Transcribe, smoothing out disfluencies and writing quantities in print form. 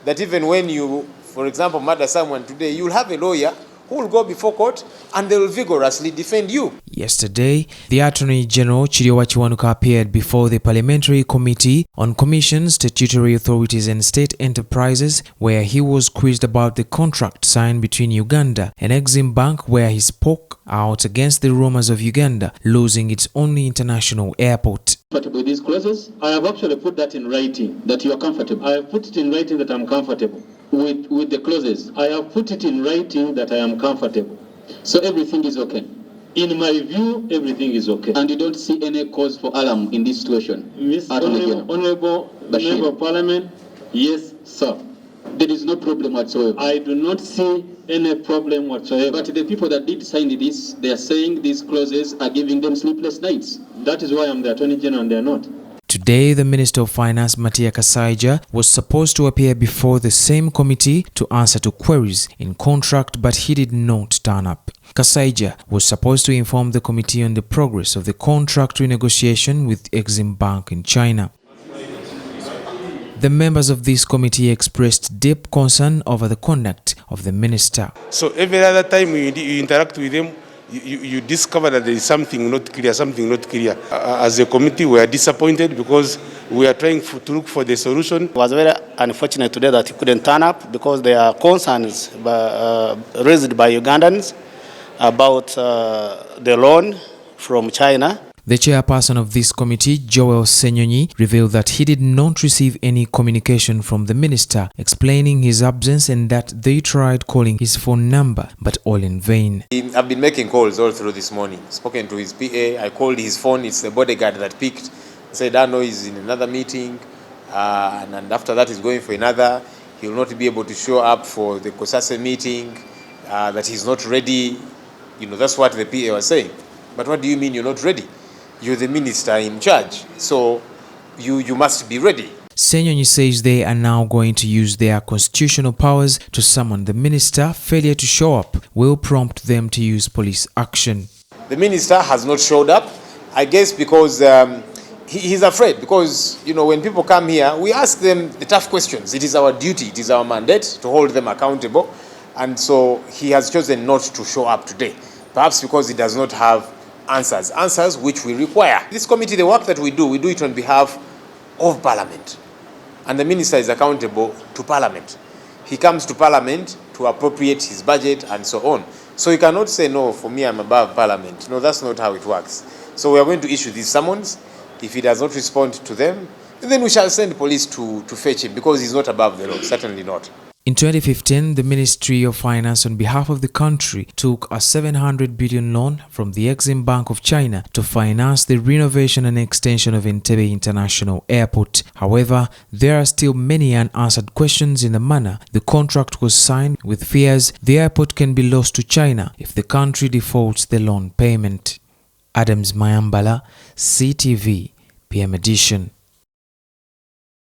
that even when you, for example, murder someone today, you'll have a lawyer who will go before court and they will vigorously defend you. Yesterday, the Attorney General Chiriowa Kiwanuka appeared before the Parliamentary Committee on Commissions, Statutory Authorities and State Enterprises, where he was quizzed about the contract signed between Uganda and Exim Bank, where he spoke out against the rumors of Uganda losing its only international airport. Comfortable with these clauses? I have actually put that in writing, that you are comfortable. I have put it in writing that I'm comfortable with the clauses. I have put it in writing that I am comfortable. So everything is okay. In my view, everything is okay. And you don't see any cause for alarm in this situation? Honorable Member of Parliament, yes, sir. There is no problem whatsoever. I do not see any problem whatsoever. But the people that did sign this, they are saying these clauses are giving them sleepless nights. That is why I'm the Attorney General and they are not. Today, the Minister of Finance, Matia Kasija, was supposed to appear before the same committee to answer to queries in contract, but he did not turn up. Kasaija was supposed to inform the committee on the progress of the contract renegotiation with Exim Bank in China. The members of this committee expressed deep concern over the conduct of the minister. So every other time you interact with them, you discover that there is something not clear, As a committee, we are disappointed because we are trying to look for the solution. It was very unfortunate today that he couldn't turn up because there are concerns raised by Ugandans about the loan from China. The chairperson of this committee, Ssenyonyi, revealed that he did not receive any communication from the minister explaining his absence and that they tried calling his phone number, but all in vain. I've been making calls all through this morning. Spoken to his PA, I called his phone, it's the bodyguard that picked. Said, I know he's in another meeting, and after that he's going for another. He will not be able to show up for the COSASE meeting, that he's not ready. You know, that's what the PA was saying. But what do you mean you're not ready? You're the minister in charge, so you must be ready. Ssenyonyi says they are now going to use their constitutional powers to summon the minister. Failure to show up will prompt them to use police action. The minister has not showed up, I guess because he's afraid, because you know, when people come here, we ask them the tough questions. It is our duty, it is our mandate to hold them accountable, and so he has chosen not to show up today, perhaps because he does not have answers which we require. This committee, the work that we do it on behalf of Parliament, and the minister is accountable to Parliament. He comes to Parliament to appropriate his budget and so on. So you cannot say, no, for me I'm above Parliament. No, that's not how it works. So we are going to issue these summons. If he does not respond to them, then we shall send police to fetch him, because he's not above the law, certainly not. In 2015, the Ministry of Finance on behalf of the country took a 700 billion loan from the Exim Bank of China to finance the renovation and extension of Entebbe International Airport. However, there are still many unanswered questions in the manner the contract was signed, with fears the airport can be lost to China if the country defaults the loan payment. Adams Mayambala, CTV, PM Edition.